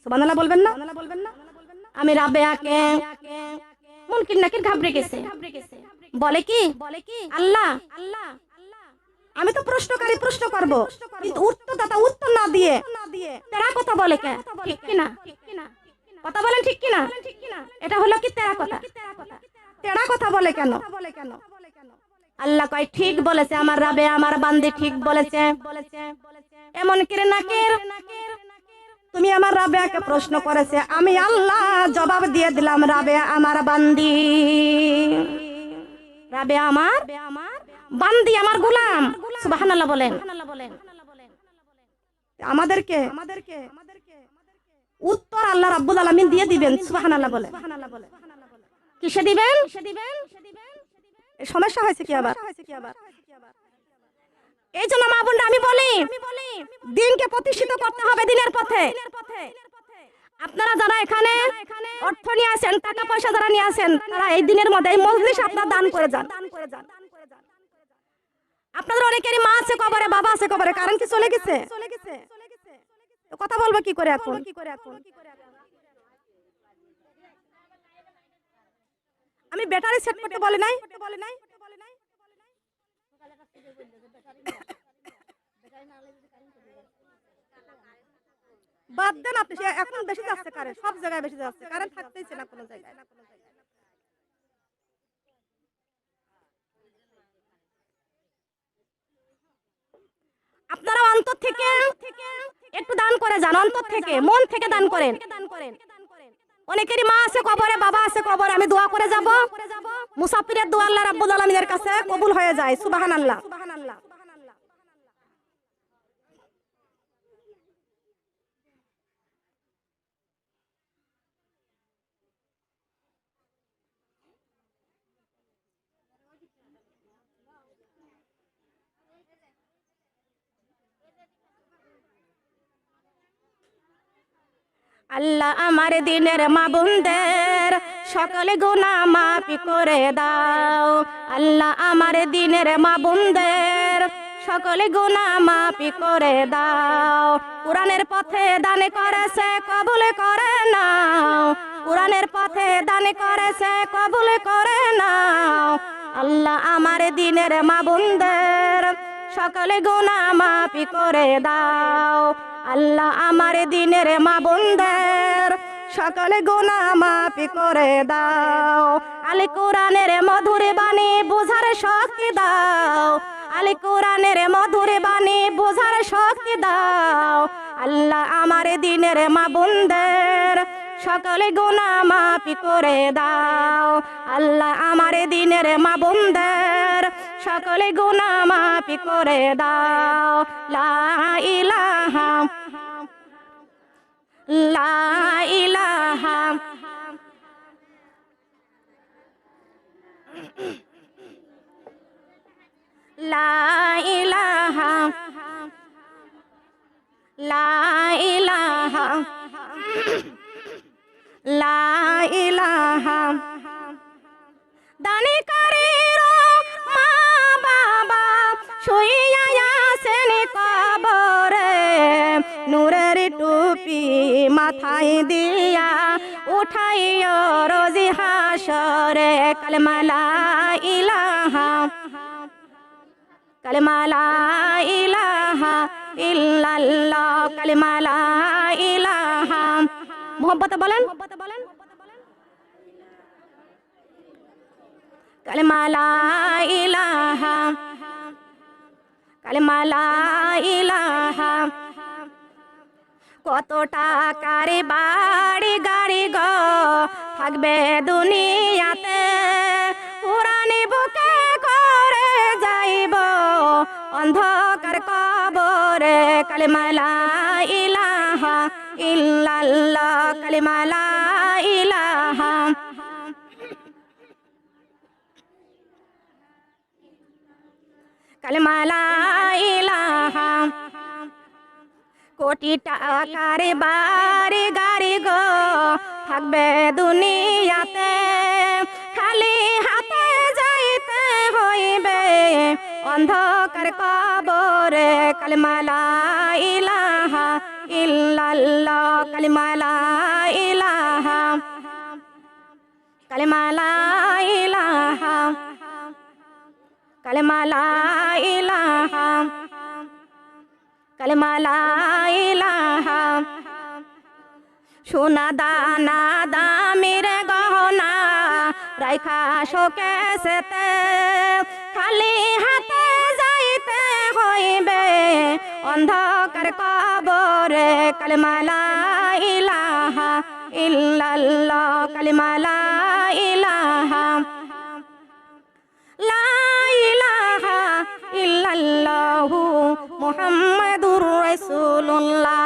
সুবহানাল্লাহ বলবেন না? আমি রাবেয়াকে মুনকির নাকির ঘাবড়ে গেছে, বলে কি আল্লাহ আমি তো প্রশ্নকারী প্রশ্ন করব, কিন্তু উত্তরদাতা উত্তর না দিয়ে তেরা কথা বলে কে? ঠিক কি না? কথা বলেন ঠিক কি না? এটা হলো কি তেরা কথা? তেরা কথা বলে কেন? আল্লাহ কয় ঠিক বলেছে আমার রাবেয়া, আমার বান্দি ঠিক বলেছে। এমন করে নাকির তুমি আমার রাবেয়াকে প্রশ্ন করেছে, আমি আল্লাহ জবাব দিয়ে দিলাম রাবেয়া আমার বান্দি, রাবেয়া আমার বান্দি, আমার গোলাম। সুবহানাল্লাহ বলেন। আমাদেরকে উত্তর আল্লাহ রাব্বুল আলামিন দিয়ে দিবেন। সুবহানাল্লাহ বলেন। কিসে দিবেন? সমস্যা হয়েছে কি আবার? এই জন্য মা বোনরা আমি বলি দিনকে প্রতিষ্ঠিত করতে হবে দিনের পথে। আপনারা যারা এখানে অর্থ নিয়ে আসেন, টাকা পয়সা যারা নিয়ে আসেন, তারা এই দিনের মধ্যে এই মজলিস আপনারা দান করে যান। আপনাদের অনেকেরই মা আছে কবরে, বাবা আছে কবরে, কারণ কি চলে গেছে? কথা বলবো কি করে এখন? আমি ব্যাটারি সেট করতে বলে নাই? বাদ দেন আপনি, এখন বেশি যাচ্ছে কারেন্ট, সব জায়গায় বেশি যাচ্ছে কারেন্ট, থাকতেইছে না কোনো জায়গায়। আপনারা অন্তর থেকে একটু দান করে যান, অন্তর থেকে মন থেকে দান করেন। অনেকেরই মা আছে কবরে, বাবা আছে কবরে, আমি দোয়া করে যাব, মুসাফিরের দোয়া আল্লাহ রাব্বুল আলামিনের কাছে কবুল হয়ে যায়। সুবহানাল্লাহ। আল্লাহ আমার দিনের মা বোনদের সকলে গুনাহ মাফ করে দাও। আল্লাহ আমার দিনের মা বোনদের সকলে গুনাহ মাফ করে দাও। কোরআনের পথে দান করেছে কবুল করে নাও, কোরআনের পথে দান করেছে কবুল করে নাও। আল্লাহ আমার দিনের মা বোনদের সকলে গুনাহ মাফ করে দাও। আল্লাহ আমার দিনের মা বোনদের সকলে গুনাহ মাফ করে দাও। আল কোরআনের মধুর বাণী বোঝার শক্তি দাও, আল কোরআনের মধুর বাণী বোঝার শক্তি দাও। আল্লাহ আমার দিনের মা বোনদের সকলে গুনাহ মাফ করে দাও। আল্লাহ আমার দিনের মা বোনদের সকলে গুনাহ মাফ করে দাও। লা ইলাহা লা ইলাহা লা ইলাহা লা ইলাহা লা ইলাহা। দানি কারেরো মা বাবা শুইয়া আছেন কবরে, নূরের টুপি মাথায় দিয়া উঠাইও রোজি হাসরে। কালেমা লা ইলাহা কালেমা লা ইলাহা ইল্লাল্লাহ, কালেমা লা ইলাহা। মোহব্বতে বলেন কালেমা লা ইলাহা কালেমা লা ইলাহা। কত টাকার বাড়ি গাড়ি গো থাকবে দুনিয়াতে, পুরানি বুকে করে যাইব অন্ধকার কবরে। কালেমা লা ইলাহা ইল্লাল্লাহ, কালেমা লা ইলাহা। কালেমা লা ইলাহা। কোটি টাকার বাড়ি গাড়ি গো থাকবে দুনিয়াতে, খালি হাতে যাইতে হইবে অন্ধকার কবরে। কালেমা লা ইলাহা ইল্লাল্লাহ কালিমা লা ইলাহা কালিমা লা ইলাহা কালিমা লা ইলাহা কালিমা লা ইলাহা সোনা দানা দামির গহনা রাইখা শোকেসেতে খালি হাতে যাইতে হইবে অন্ধকার কবরে কালিমা লা ইলাহা ইল্লাল্লাহ কালিমা লা ইলাহা লা ইলাহা ইল্লাল্লাহু মুহাম্মাদুর রাসূলুল্লাহ।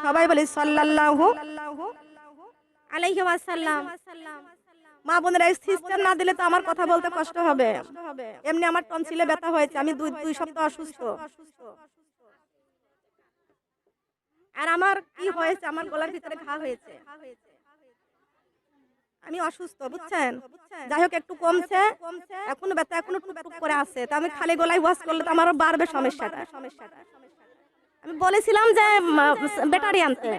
সবাই বলি সাল্লাল্লাহু আলাইহি ওয়াসাল্লাম। মা বোনেরা, এই সিস্টেম না দিলে তো আমার কথা বলতে কষ্ট হবে। এমনি আমার টনসিলে ব্যথা হয়েছে, আমি দুই সপ্তাহ অসুস্থ। আর আমার কি হয়েছে, আমার গলার ভিতরে ঘা হয়েছে, আমি অসুস্থ, বুঝছেন? যাই হোক, একটু কমছে, এখনো ব্যথা এখনো টুকটুক করে আছে। তা আমি খালি গলায় ওয়াশ করলে তো আমারও বাড়বে সমস্যাটা। আমি বলেছিলাম যে ব্যাটারি আনতে,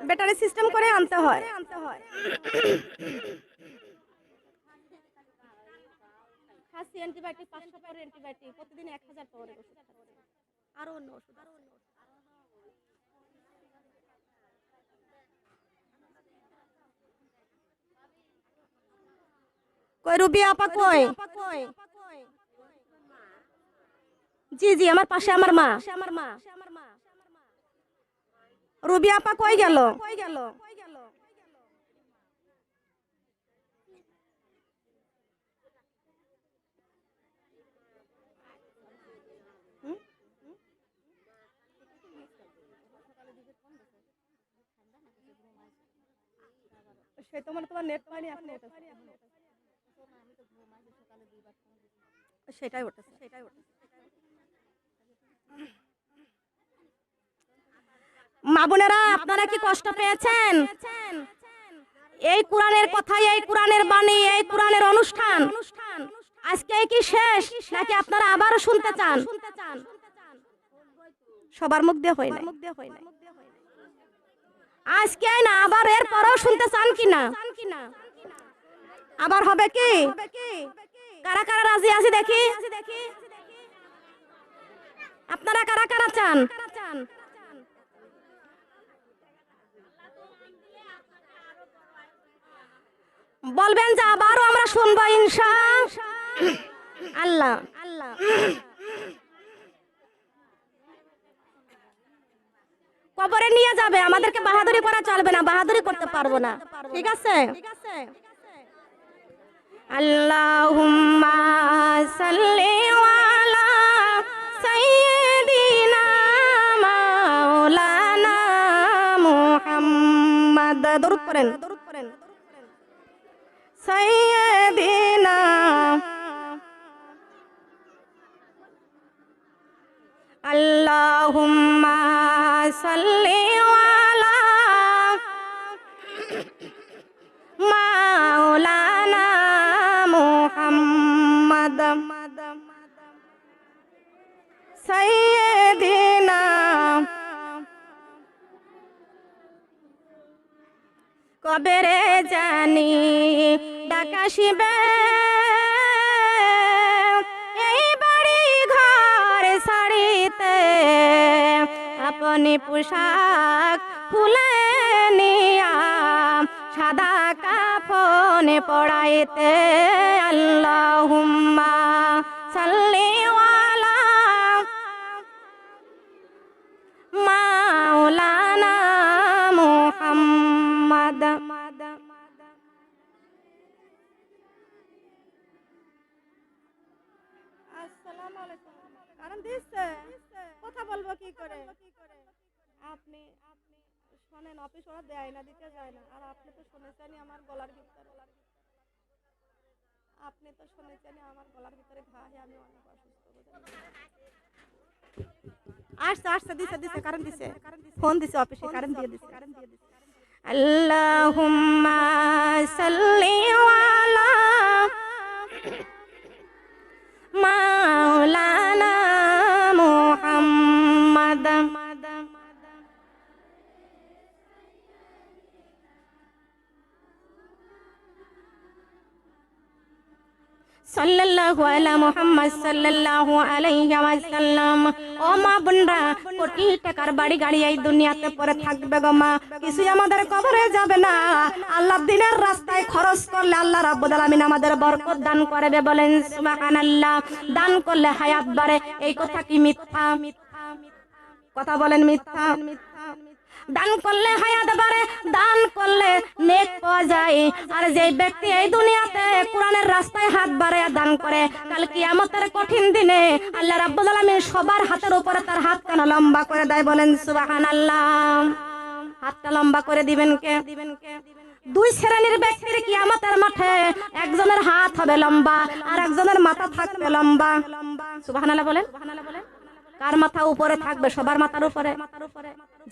ব্যাটারি সিস্টেম করে আনতে হয়। খাসি অ্যান্টিবায়োটিক 500 পাউন্ড অ্যান্টিবায়োটিক প্রতিদিন 1000 পাউন্ডের ওষুধ খাচ্ছি, আর অন্য ওষুধ। কই রুবি আপা কই? জি জি, আমার পাশে আমার মা। রুবি আপা কই গেল? সে তোমার নেট পাইনি, সেটাই উঠেছে। মা বোনেরা, আপনারা কি কষ্ট পেয়েছেন? এই কোরআনের কথা, এই কোরআনের বাণী, এই কোরআনের অনুষ্ঠান আজকে কি শেষ, নাকি আপনারা আবারও শুনতে চান? সবার মুখ দিয়ে হয় না, আজকে না, আবার এর পরেও শুনতে চান কিনা? আবার হবে কি? কারা কারা রাজি আছে দেখি? আপনারা কারা কারা চান? বলবেন যে আবারও আমরা শুনবো ইনশাআল্লাহ। কবরে নিয়ে যাবে, আমাদেরকে বাহাদুরি করা চলবে না, বাহাদুরি করতে পারবো না, ঠিক আছে? আল্লাহুম্মা সাল্লি আলা সাইয়্যিদিনা মাওলানা মুহাম্মদ। দরুদ পড়েন। সাইয়্যিদিনা আল্লাহুম্মা সাল্লি আলা মাওলানা মুহাম্মদ সাইয়্যিদিনা কবরে জানি ডাকাশিবে, এই বাড়ি ঘর ছাড়িতে আপনি পোশাক খুলে নিয়া সাদা কাফনে পড়াইতে। আল্লাহুম্মা সাল্লি আলা মাওলানা মুহাম্মদ। আসসালামু আলাইকুম। কারণ দিচ্ছে কথা বলবো কি করে? আপনি শোনেন, অফিস ওরা দেয় না, দিতে যায় না। আর আপনি তো শুনেছেনই আমার গলার ভিতরে, আপনি তো শুনেছেনই আমার গলার ভিতরে ঘা হয়ে আমি অনেক অসুস্থ। আসছে দিছে কারণ দিছে, ফোন দিছে অফিসে, কারণ দিয়ে দিছে। আল্লাহুম্মা সাল্লি আলা মাওলানা মুহাম্মদ। সাল্লাল্লাহু আলা মুহাম্মদ সাল্লাল্লাহু আলাইহি ওয়াসাল্লাম। ও মা বোনরা, কোটি টাকার বাড়ি গাড়ি এই দুনিয়াতে পড়ে থাকবে গো মা, কিছুই আমাদের কবরে যাবে না। আল্লাহর দ্বীনের রাস্তায় খরচ করলে আল্লাহ রাব্বুল আলামিন আমাদের বরকত দান করবে, বলেন সুবহানাল্লাহ। দান করলে হায়াত বাড়ে, এই কথা কি মিথ্যা? কথা বলেন মিথ্যা? দান করলে হায়াত বাড়ে, দান করলে নেক পাওয়া যায়। আর যে ব্যক্তি এই দুনিয়াতে কোরআনের রাস্তায় হাত বাড়ায় দান করে, কাল কিয়ামতের কঠিন দিনে আল্লাহ রাব্বুল আলামিন সবার হাতের উপরে তার হাতখানা লম্বা করে দেয়, বলেন সুবহানাল্লাহ। হাতটা লম্বা করে দিবেন কে? দুই শ্রেণীর ব্যক্তির কিয়ামতের মাঠে, একজনের হাত হবে লম্বা আর একজনের মাথা থাকবে লম্বা। সুবহানাল্লাহ বলেন। কার মাথা উপরে থাকবে? সবার মাথার উপরে।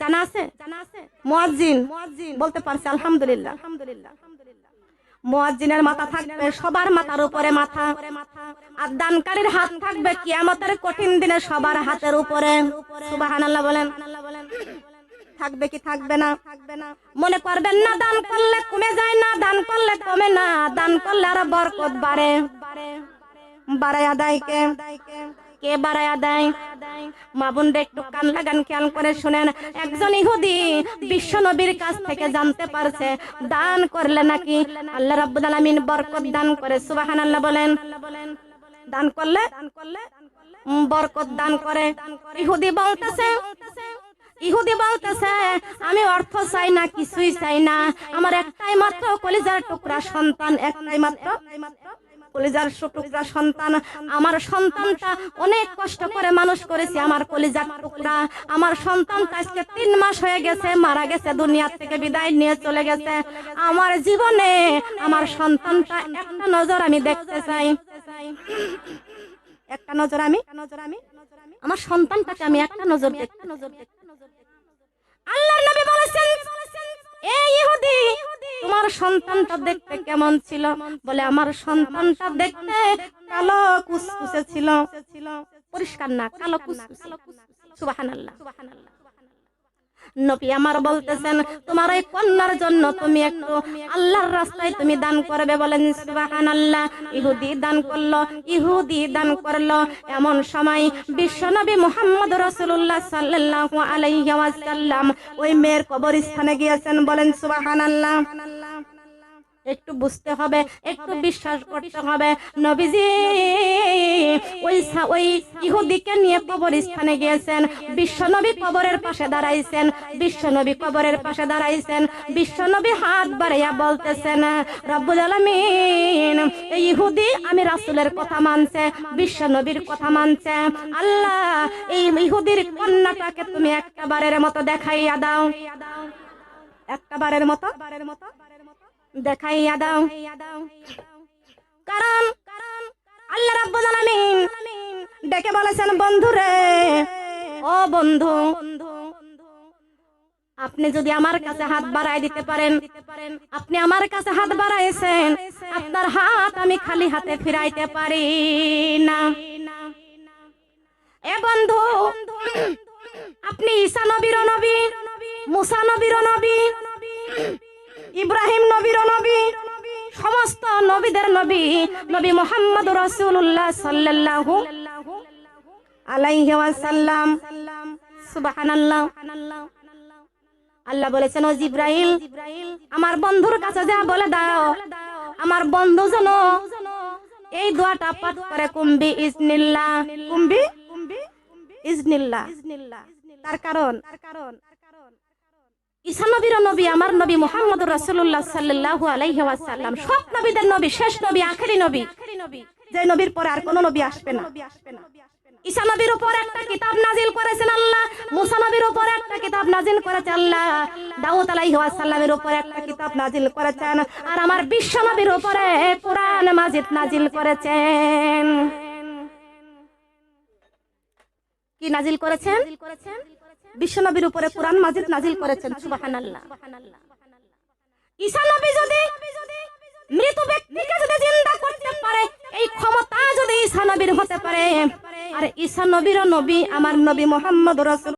জানা আছে? মুয়াজ্জিন বলতে পারছে আলহামদুলিল্লাহ। মুয়াজ্জিনের মাথা থাকবে সবার মাথার উপরে মাথা, আর দানকারীর হাত থাকবে কিয়ামতের কঠিন দিনে সবার হাতের উপরে। সুবহানাল্লাহ বলেন। থাকবে কি থাকবে না? মনে করবেন না দান করলে কমে যায় না, দান করলে কমে না, দান করলে আরো বরকত বাড়ে। বাড়ায়া দেয় কে? কে বাড়ায়া দেয়? মা বোনরা একটু কান লাগান, খেয়াল করে শুনেন। একজন ইহুদি বিশ্ব নবীর কাছ থেকে জানতে পারছে দান করলে নাকি আল্লাহ রাব্বুল আলামিন বরকত দান করে। সুবহানাল্লাহ বলেন। দান করলে বরকত দান করে। ইহুদি বলতেছে আমি অর্থ চাই না, কিছুই চাই না, আমার একটাই মাত্র কলিজার টুকরা সন্তান, একটাই মাত্র কলিজার টুকরা সন্তান। আমার সন্তানটা অনেক কষ্ট করে মানুষ করেছি, আমার কলিজার টুকরা। আমার সন্তানটা আজকে 3 মাস হয়ে গেছে, মারা গেছে, দুনিয়া থেকে বিদায় নিয়ে চলে গেছে। আমার জীবনে আমার সন্তানটা একটা নজর আমি দেখতে চাই, একটা নজর আমি আমার সন্তানটাকে আমি একটা নজর দেখতে। আল্লাহর নবী বলেছেন, এই ইহুদি তোমার সন্তানটা দেখতে কেমন ছিল? বলে আমার সন্তানটা দেখতে কালো কুচকুচে ছিল, পরিষ্কার না, কালো কুচকুচে। সুবহানাল্লাহ। নবী আমার বলতেছেন তোমার এই কন্যার জন্য তুমি একটু আল্লাহর রাস্তায় তুমি দান করবে, বলেন সুবহানাল্লাহ। ইহুদি দান করলো। এমন সময় বিশ্বনবী মুহাম্মদ রাসূলুল্লাহ সাল্লাল্লাহু আলাইহি ওয়াসাল্লাম ওই মেয়ের কবরস্থানে গিয়েছেন, বলেন সুবহানাল্লাহ। একটু বুঝতে হবে, একটু বিশ্বাস করতে হবে। নবীজি ওই ইহুদিকে নিয়ে কবরস্থানে গিয়েছেন। বিশ্বনবী কবরের পাশে দাঁড়াইছেন, বিশ্বনবী হাত বাড়াইয়া বলতেছেন, রব্বুল আলামিন এই ইহুদি আমি রাসূলের কথা মানছে, বিশ্বনবীর কথা মানছে। আল্লাহ এই ইহুদির কন্যাটাকে তুমি একবারের মতো দেখাইয়া দাও, একবারের মতো দেখাইয়া দাও। কারণ আল্লাহ রাব্বুল আলামিন ডেকে বলেছেন, বন্ধুরে, ও বন্ধু, আপনি যদি আমার কাছে হাত বাড়ায় দিতে পারেন, আপনি আমার কাছে হাত বাড়াইছেন, আপনার হাত আমি খালি হাতে ফিরাইতে পারি না। এ বন্ধু, আপনি ঈসা নবীর নবী, মুসা নবীর নবী, ইব্রাহিম নবীর নবী, সমস্ত নবীদের নবী, নবী মুহাম্মদ রাসূলুল্লাহ সাল্লাল্লাহু আলাইহি ওয়াসাল্লাম। সুবহানাল্লাহ। আল্লাহ বলেছেন, ও জিবরাইল, আমার বন্ধুর কাছে যা বলে দাও, আমার বন্ধু যেন এই দোয়াটা পাঠ করে, কুম্বি ইজনিল্লাহ, কুম্বি ইজনিল্লাহ। তার কারণ ঈসা নবীর নবী, আমার নবী মুহাম্মদ রাসূলুল্লাহ সাল্লাল্লাহু আলাইহি ওয়াসাল্লাম সব নবীদের নবী, শেষ নবী, আখেরি নবী, যে নবীর পরে আর কোন নবী আসবে না। ঈসা নবীর উপর একটা কিতাব নাজিল করেছেন আল্লাহ, মুসা নবীর উপর একটা কিতাব নাজিল করেছেন আল্লাহ, দাউদ আলাইহিস সালামের উপর একটা কিতাব নাজিল করেছেন, আর আমার বিশ্ব নবীর উপরে কোরআন মাজিদ নাজিল করেছেন। কি নাজিল করেছেন? বিশ্ব নবীর উপরে কোরআন মাজিদ নাজিল করেছেন। সুবহানাল্লাহ। ঈসা নবী যদি মৃত ব্যক্তিকে যদি জিন্দা করতে পারে, এই ক্ষমতা যদি ঈসা নবীর হতে পারে, আর ঈসা নবীর নবী আমার নবী মুহাম্মদ রাসূল